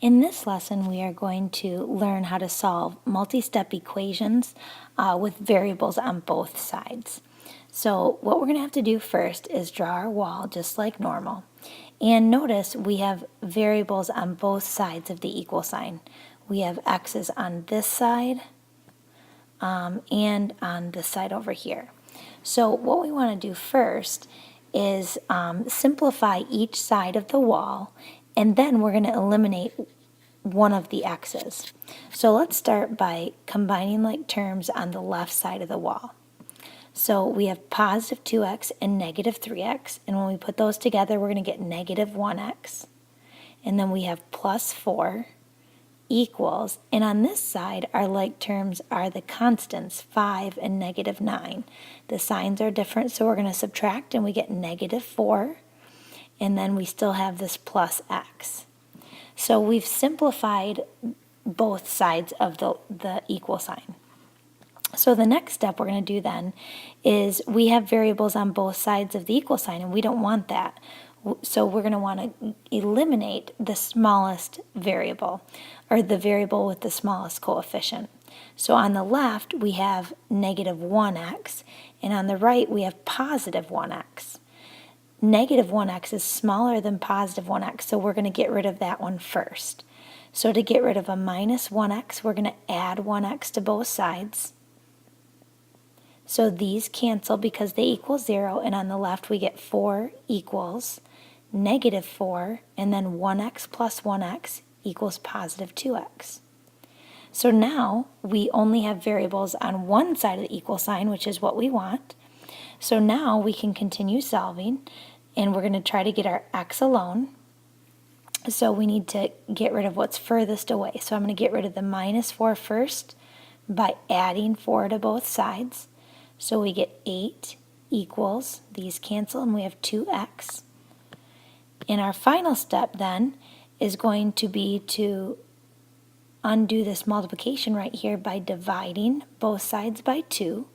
In this lesson, we are going to learn how to solve multi-step equations with variables on both sides. So what we're going to have to do first is draw our wall just like normal. And notice we have variables on both sides of the equal sign. We have x's on this side and on this side over here. So what we want to do first is simplify each side of the wall, and then we're going to eliminate one of the x's. So let's start by combining like terms on the left side of the wall. So we have positive 2x and negative 3x, and when we put those together, we're going to get negative 1x. And then we have plus 4 equals, and on this side, our like terms are the constants, 5 and negative 9. The signs are different, so we're going to subtract, and we get negative 4, and then we still have this plus x. So we've simplified both sides of the equal sign. So the next step we're going to do then is we have variables on both sides of the equal sign, and we don't want that. So we're going to want to eliminate the smallest variable, or the variable with the smallest coefficient. So on the left, we have negative 1x, and on the right, we have positive 1x. Negative 1x is smaller than positive 1x, so we're going to get rid of that one first. So to get rid of a minus 1x, we're going to add 1x to both sides. So these cancel because they equal 0, and on the left we get 4 equals negative 4, and then 1x plus 1x equals positive 2x. So now we only have variables on one side of the equal sign, which is what we want. So now we can continue solving, and we're going to try to get our x alone. So we need to get rid of what's furthest away. So I'm going to get rid of the minus 4 first by adding 4 to both sides. So we get 8 equals, these cancel, and we have 2x. And our final step then is going to be to undo this multiplication right here by dividing both sides by 2.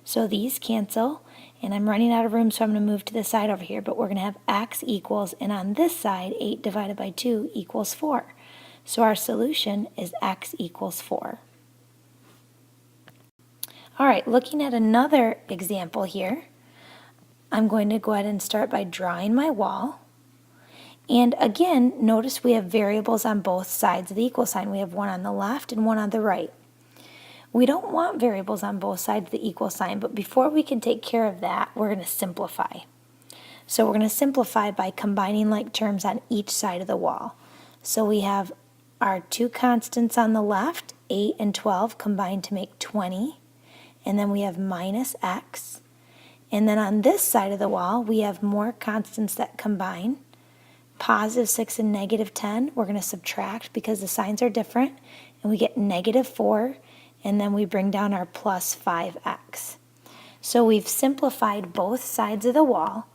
So these cancel, and I'm running out of room, so I'm going to move to the side over here, but we're going to have x equals, and on this side, 8 divided by 2 equals 4. So our solution is x equals 4. All right, looking at another example here, I'm going to go ahead and start by drawing my wall. And again, notice we have variables on both sides of the equal sign. We have one on the left and one on the right. We don't want variables on both sides of the equal sign, but before we can take care of that, we're going to simplify. So we're going to simplify by combining like terms on each side of the wall. So we have our two constants on the left, 8 and 12, combined to make 20. And then we have minus x. And then on this side of the wall, we have more constants that combine. Positive 6 and negative 10, we're going to subtract because the signs are different, and we get negative 4, and then we bring down our plus 5x. So we've simplified both sides of the wall.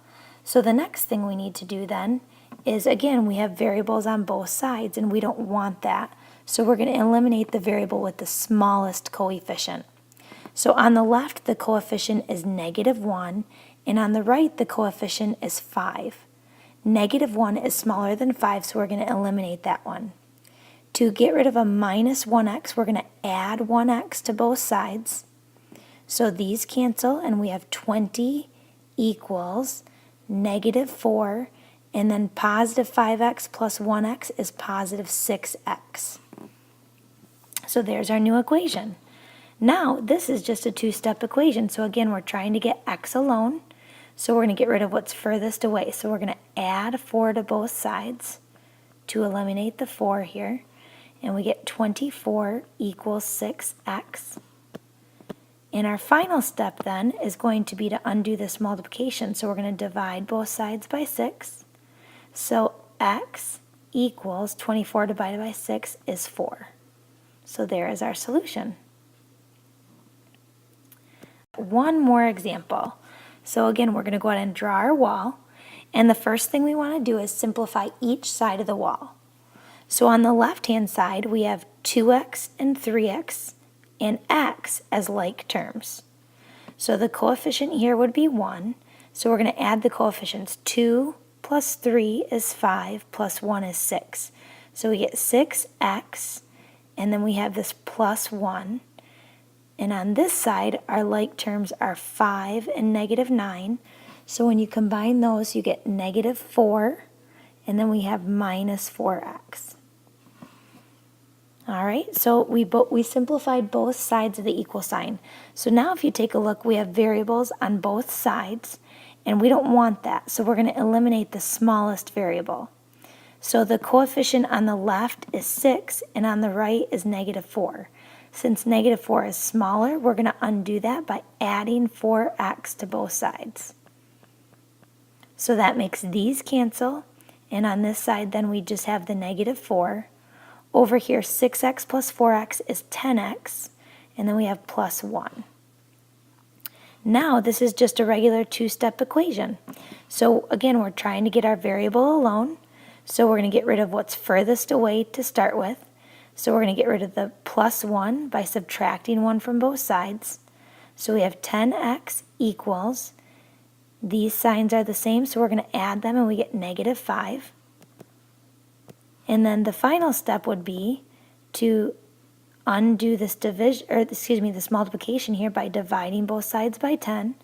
So the next thing we need to do then is, again, we have variables on both sides, and we don't want that. So we're going to eliminate the variable with the smallest coefficient. So on the left, the coefficient is negative 1, and on the right, the coefficient is 5. Negative 1 is smaller than 5, so we're going to eliminate that one. To get rid of a minus 1x, we're going to add 1x to both sides. So these cancel, and we have 20 equals negative 4, and then positive 5x plus 1x is positive 6x. So there's our new equation. Now, this is just a two-step equation. So again, we're trying to get x alone. So we're going to get rid of what's furthest away. So we're going to add 4 to both sides to eliminate the 4 here. And we get 24 equals 6x. And our final step then is going to be to undo this multiplication. So we're going to divide both sides by 6. So x equals 24 divided by 6 is 4. So there is our solution. One more example. So again, we're going to go ahead and draw our wall. And the first thing we want to do is simplify each side of the wall. So on the left-hand side, we have 2x and 3x and x as like terms. So the coefficient here would be 1. So we're going to add the coefficients. 2 plus 3 is 5 plus 1 is 6. So we get 6x, and then we have this plus 1. And on this side, our like terms are 5 and negative 9. So when you combine those, you get negative 4, and then we have minus 4x. All right, so we simplified both sides of the equal sign. So now if you take a look, we have variables on both sides, and we don't want that. So we're going to eliminate the smallest variable. So the coefficient on the left is 6, and on the right is negative 4. Since negative 4 is smaller, we're going to undo that by adding 4x to both sides. So that makes these cancel, and on this side then we just have the negative 4. Over here, 6x plus 4x is 10x, and then we have plus 1. Now this is just a regular two-step equation. So again, we're trying to get our variable alone, so we're going to get rid of what's furthest away to start with. So we're going to get rid of the plus 1 by subtracting 1 from both sides. So we have 10x equals, these signs are the same, so we're going to add them and we get negative 5. And then the final step would be to undo this this multiplication here by dividing both sides by 10.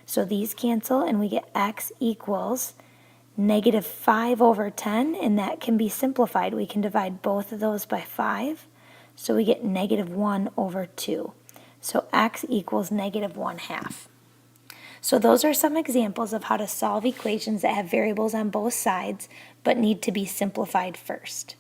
So these cancel and we get x equals negative 5 over 10, and that can be simplified. We can divide both of those by 5, so we get negative 1 over 2. So x equals negative 1/2. So those are some examples of how to solve equations that have variables on both sides but need to be simplified first.